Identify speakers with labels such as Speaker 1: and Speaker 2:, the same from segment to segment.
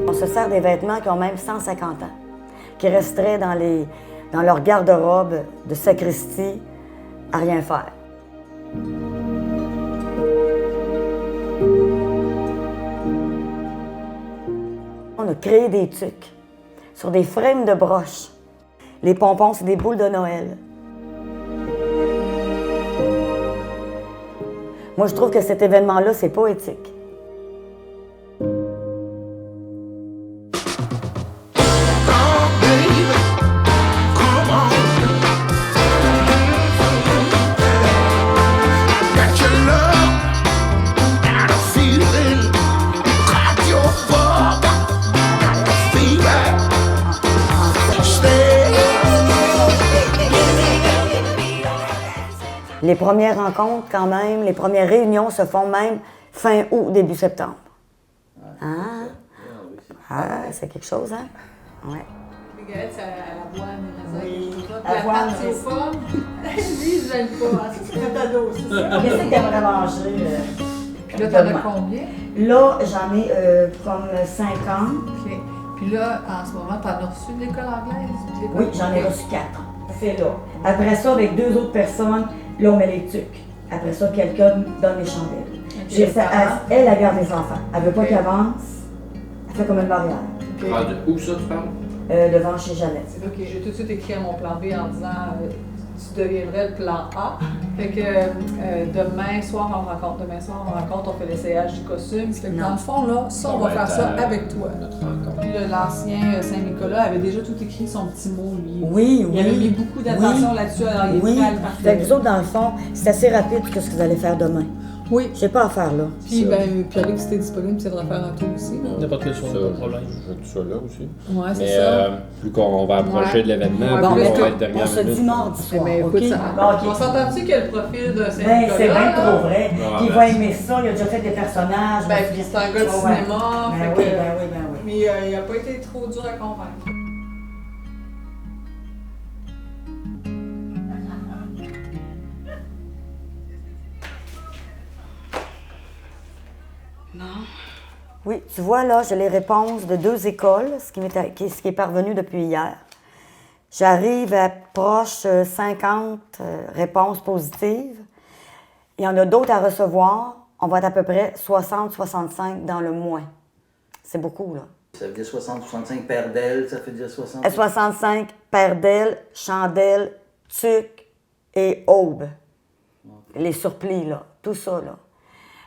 Speaker 1: On se sert des vêtements qui ont même 150 ans, qui resteraient dans leur garde-robe de sacristie à rien faire. On a créé des tucs sur des frames de broches. Les pompons, c'est des boules de Noël. Moi, je trouve que cet événement-là, c'est poétique. Les premières rencontres, quand même, les premières réunions se font même fin août, début septembre. Hein? Ah, c'est quelque chose, hein? Ouais.
Speaker 2: Les galettes, c'est à l'avoine,
Speaker 1: Oui,
Speaker 2: la pâte, c'est pas. Lui, je l'aime pas. C'est un ado, c'est ça?
Speaker 1: Qu'est-ce que t'aimerais manger?
Speaker 2: Puis là, t'en as combien?
Speaker 1: Là, j'en ai comme 50.
Speaker 2: OK. Puis là, en ce moment, t'en as reçu de l'école anglaise?
Speaker 1: Oui, j'en ai reçu 4. C'est là. Après ça, avec 2 autres personnes, là, on met les tucs. Après ça, quelqu'un donne les chandelles. Elle garde les enfants. Elle veut pas qu'ils avancent. Elle fait comme une barrière.
Speaker 3: Okay. Ah, où ça, tu parles?
Speaker 1: Devant chez Jeannette.
Speaker 2: OK, j'ai tout de suite écrit à mon plan B en disant tu deviendrais le plan A. Fait que demain soir, on rencontre, on fait l'essayage du costume. Fait que dans le fond, là, ça, on va faire ça avec toi. Puis l'ancien Saint-Nicolas avait déjà tout écrit son petit mot, lui.
Speaker 1: Oui, oui.
Speaker 2: Il avait mis beaucoup d'attention là-dessus, alors il est prêt à le partager.
Speaker 1: Fait que vous autres, dans le fond, c'est assez rapide ce que vous allez faire demain.
Speaker 2: Oui.
Speaker 1: J'ai pas à faire là.
Speaker 2: Puis, Pierre-Luc, si t'es disponible, tu devrais faire un tour aussi.
Speaker 4: N'importe quel soir, pas de problème.
Speaker 3: Je vais tout ça là aussi.
Speaker 2: Ouais, c'est ça.
Speaker 3: Plus qu'on va approcher de l'événement,
Speaker 1: Bon,
Speaker 3: plus
Speaker 1: mais
Speaker 3: on va être derrière
Speaker 1: on se dit mardi soir,
Speaker 2: mais
Speaker 1: OK?
Speaker 2: écoute,
Speaker 1: Bon,
Speaker 2: on s'entend-tu que le profil de Saint-Nicolas?
Speaker 1: Ben, c'est bien trop vrai.
Speaker 3: Ouais,
Speaker 1: Il va aimer ça, il a déjà fait des personnages.
Speaker 2: Ben, puis c'est un gars de cinéma.
Speaker 1: Ben oui, ben oui, ben oui.
Speaker 2: Mais il a pas été trop dur à convaincre.
Speaker 1: Non. Oui, tu vois, là, j'ai les réponses de 2 écoles, ce qui est parvenu depuis hier. J'arrive à proche 50 réponses positives. Il y en a d'autres à recevoir. On va être à peu près 60-65 dans le mois. C'est beaucoup, là.
Speaker 5: Ça veut dire 60-65 paires d'ailes, ça fait dire 60?
Speaker 1: 65 paires d'ailes, chandelles, tucs et aubes. Les surplis, là. Tout ça, là.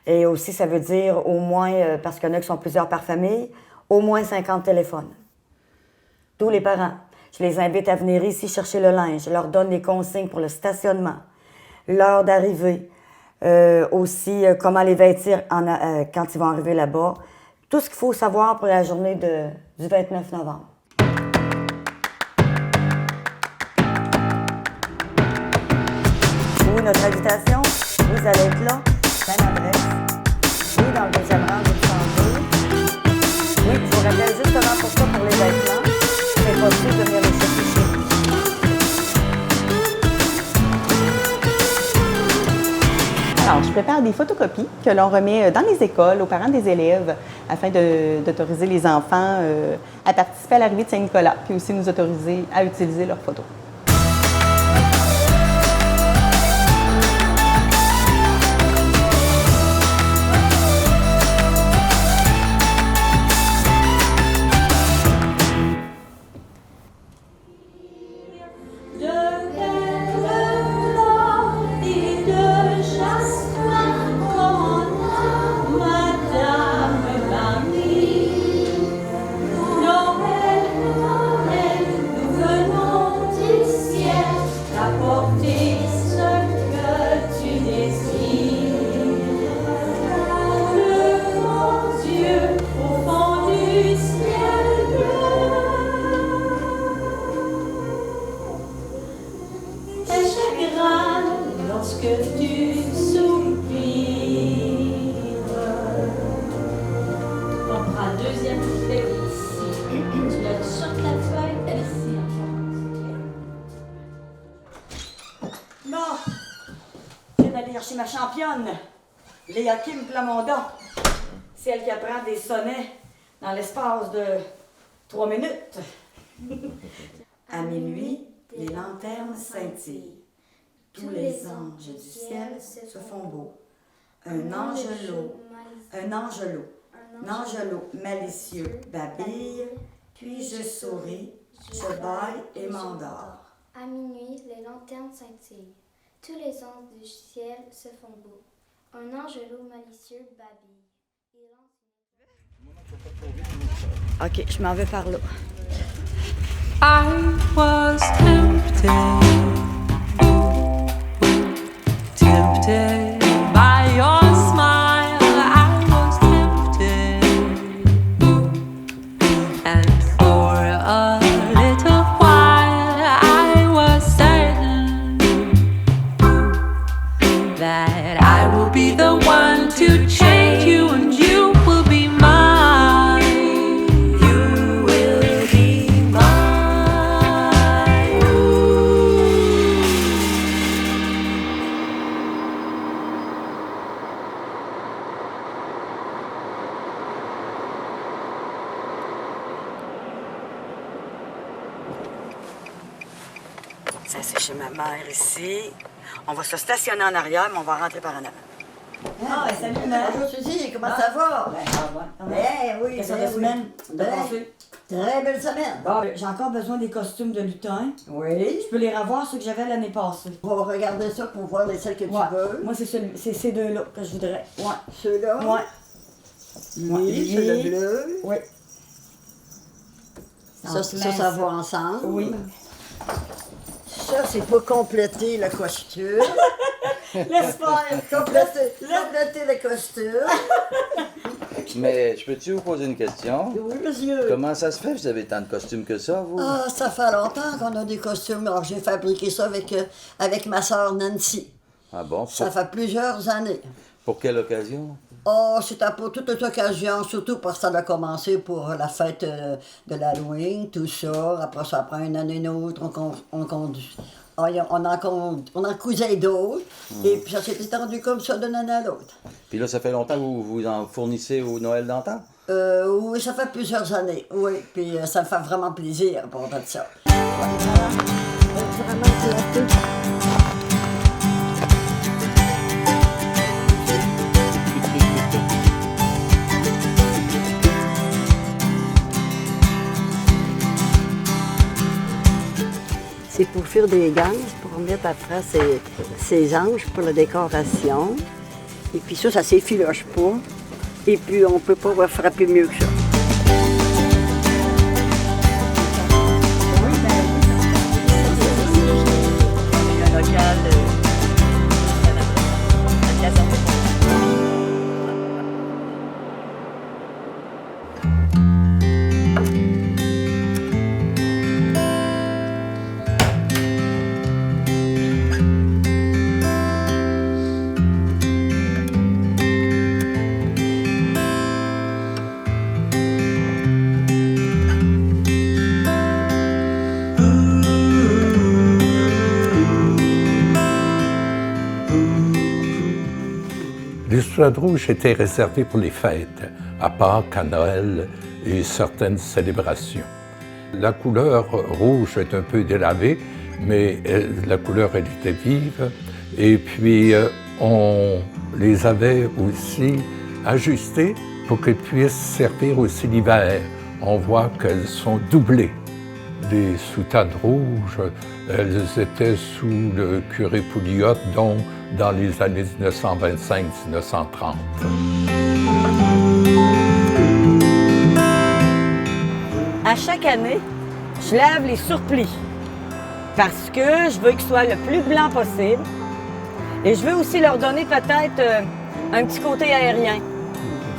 Speaker 1: Et aussi, ça veut dire au moins, parce qu'il y en a qui sont plusieurs par famille, au moins 50 téléphones. Tous les parents. Je les invite à venir ici chercher le linge. Je leur donne les consignes pour le stationnement, l'heure d'arrivée, aussi comment les vêtir quand ils vont arriver là-bas. Tout ce qu'il faut savoir pour la journée du 29 novembre. Oui, notre invitation, vous allez être là. Même adresse. Oui, dans le 2e rang, vous le changez. Oui, je vous rappelle justement pour ça, pour les vêtements, c'est possible de venir les chercher chez vous.
Speaker 6: Alors, je prépare des photocopies que l'on remet dans les écoles aux parents des élèves afin d'autoriser les enfants à participer à l'arrivée de Saint-Nicolas, puis aussi nous autoriser à utiliser leurs photos.
Speaker 1: Chez ma championne, Léa Kim Plamondon. C'est elle qui apprend des sonnets dans l'espace de 3 minutes. À minuit, les lanternes scintillent. Tous les anges du ciel se font beaux. Un angelot malicieux babille, puis je souris, je baille et m'endors.
Speaker 4: À minuit, les lanternes scintillent. Tous les anges du ciel se font beaux. Un angelot malicieux babille.
Speaker 1: OK, je m'en vais par là.
Speaker 7: I was tempted by your smile. I was tempted, and for a little while I was certain that I will be the one to change you, and you will be mine. You will be mine.
Speaker 1: Ça, c'est chez ma mère ici. On va se stationner en arrière, mais on va rentrer par en avant. Ah, ben, salut, mère.
Speaker 8: Bonjour Suzy, comment ça va? Oui,
Speaker 1: Qu'est-ce que ça de semaine?
Speaker 8: Ben, très belle semaine.
Speaker 1: Bon, j'ai encore besoin des costumes de lutin.
Speaker 8: Oui.
Speaker 1: Je peux les revoir, ceux que j'avais l'année passée.
Speaker 8: On va regarder ça pour voir les celles que tu
Speaker 1: Ouais.
Speaker 8: veux.
Speaker 1: Moi, c'est ces deux-là que je voudrais. Ouais.
Speaker 8: Ceux-là?
Speaker 1: Ouais.
Speaker 8: Oui, c'est le bleu.
Speaker 1: Oui.
Speaker 8: Ça va ensemble.
Speaker 1: Oui.
Speaker 8: Ça, c'est pour compléter le costume.
Speaker 1: Laisse faire.
Speaker 8: compléter le costume.
Speaker 5: Mais je peux-tu vous poser une question?
Speaker 8: Oui, monsieur.
Speaker 5: Comment ça se fait que vous avez tant de costumes que ça, vous?
Speaker 8: Ah, ça fait longtemps qu'on a des costumes. Alors, j'ai fabriqué ça avec ma soeur Nancy.
Speaker 5: Ah bon?
Speaker 8: Ça fait plusieurs années.
Speaker 5: Pour quelle occasion?
Speaker 8: Oh, c'était pour toute occasion, surtout parce que ça a commencé pour la fête de l'Halloween, tout ça. Après ça, après une année, une autre, on en cousait d'autres. Et puis ça s'est étendu comme ça d'une année à l'autre.
Speaker 5: Puis là, ça fait longtemps que vous en fournissez au Noël d'antan?
Speaker 8: Oui, ça fait plusieurs années, oui. Puis ça me fait vraiment plaisir pour de ça. C'est pour faire des ganges, pour mettre après ces anges pour la décoration. Et puis ça s'effiloche pas. Et puis on peut pas frapper mieux que ça.
Speaker 9: L'estrade rouge était réservée pour les fêtes, à Pâques, à Noël et certaines célébrations. La couleur rouge est un peu délavée, mais la couleur elle était vive. Et puis on les avait aussi ajustées pour qu'elles puissent servir aussi l'hiver. On voit qu'elles sont doublées. Les soutanes rouges, elles étaient sous le curé Pouliot, donc dans les années 1925-1930.
Speaker 1: À chaque année, je lave les surplis parce que je veux qu'ils soient le plus blancs possible. Et je veux aussi leur donner peut-être un petit côté aérien.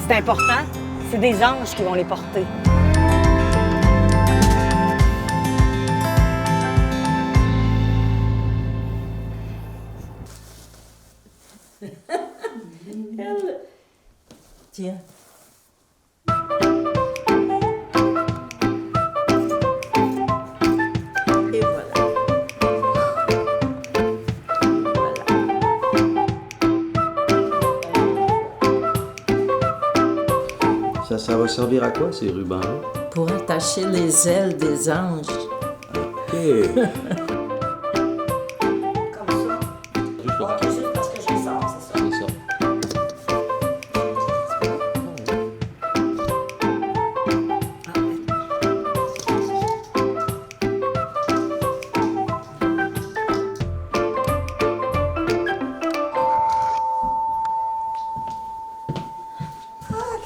Speaker 1: C'est important, c'est des anges qui vont les porter. Tiens.
Speaker 8: Et voilà.
Speaker 5: Ça va servir à quoi, ces rubans-là?
Speaker 10: Pour attacher les ailes des anges.
Speaker 5: OK.
Speaker 1: Comme ça. Ok, juste parce que je les sors, c'est ça.
Speaker 3: C'est ça.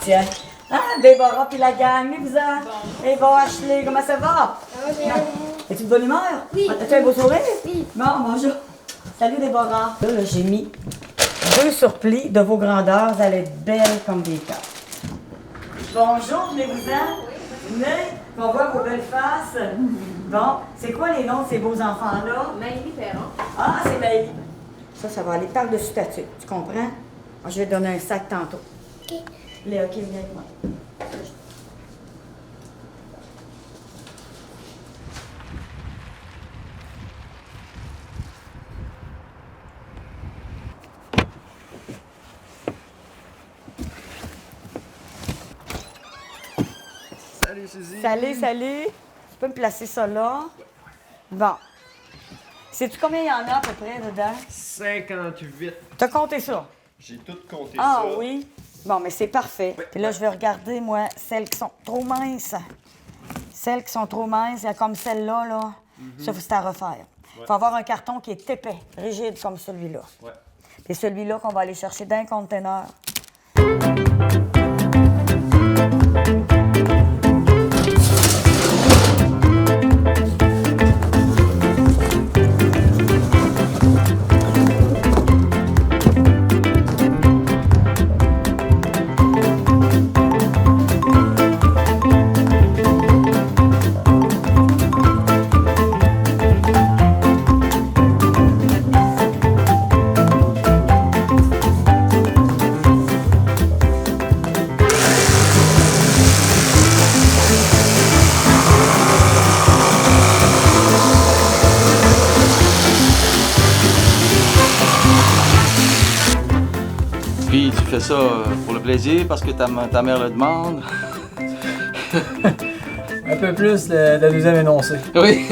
Speaker 1: Tiens. Ah, Déborah puis la gang, vous en. Et bon, Ashley, comment ça va? Es-tu de bonne humeur?
Speaker 4: Oui.
Speaker 1: As-tu un beau sourire?
Speaker 4: Oui.
Speaker 1: Bon, bonjour. Salut, Déborah. Là, j'ai mis 2 surplis de vos grandeurs. Vous allez être belles comme des cartes. Bonjour, venez-vous-en. Venez, on voit vos belles faces. Bon, c'est quoi les noms de ces beaux enfants-là?
Speaker 2: Maëlie Perron.
Speaker 1: Ah, c'est Maëlie. Ça va aller par-dessus ta tuque, tu comprends? Moi, je vais te donner un sac tantôt.
Speaker 4: OK.
Speaker 1: Léa, OK, viens avec moi.
Speaker 5: Salut, Suzy.
Speaker 1: Salut. Tu peux me placer ça là? Bon. Sais-tu combien il y en a à peu près dedans?
Speaker 3: 58.
Speaker 1: T'as compté ça?
Speaker 3: J'ai tout compté
Speaker 1: Ah
Speaker 3: ça.
Speaker 1: oui? Bon, mais c'est parfait. Puis là, je vais regarder, moi, celles qui sont trop minces. Celles qui sont trop minces, comme celle-là, là. Ça, c'est à refaire. Il faut avoir un carton qui est épais, rigide comme celui-là.
Speaker 3: Ouais.
Speaker 1: C'est celui-là qu'on va aller chercher d'un conteneur.
Speaker 5: Puis tu fais ça pour le plaisir, parce que ta mère le demande?
Speaker 11: Un peu plus le deuxième énoncé.
Speaker 5: Oui.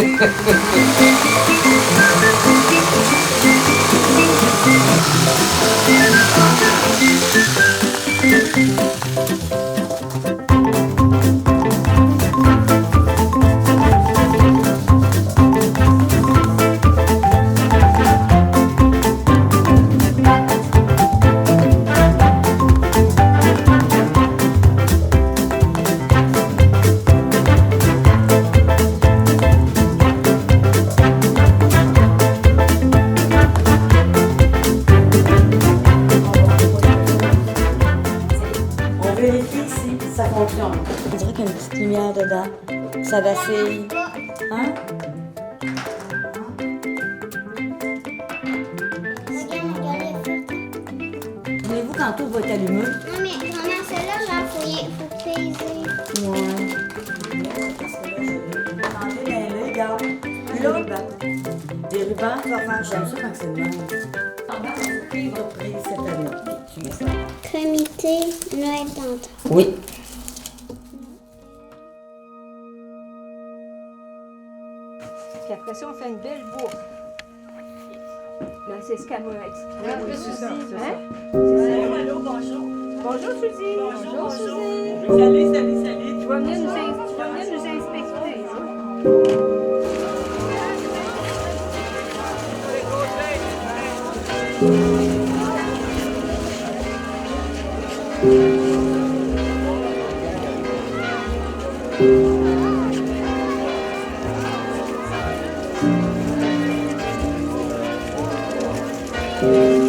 Speaker 1: On vérifie si ça fonctionne. On dirait qu'il y a une petite lumière dedans. Ça vacille. Hein? Voulez-vous quand tout va être allumé?
Speaker 4: Non, mais maman, celle-là, là, faut peser.
Speaker 1: Ouais. Parce que là, je vais enlever les regarde. Puis là, des rubans, tu vas faire, j'aime ça quand c'est le même. Il va prier cette année. Tu mets ça.
Speaker 4: Comité Noël d'antan.
Speaker 1: Oui.
Speaker 12: Puis après ça, on fait une belle boucle. Là, c'est ce qu'elle m'a expliqué.
Speaker 2: Oui, c'est ça, c'est ça.
Speaker 1: Allô, bonjour.
Speaker 12: Bonjour, Suzy.
Speaker 1: Bonjour,
Speaker 12: Suzy.
Speaker 1: Salut.
Speaker 12: Tu vas venir nous inspecter. Hein?
Speaker 1: Salut.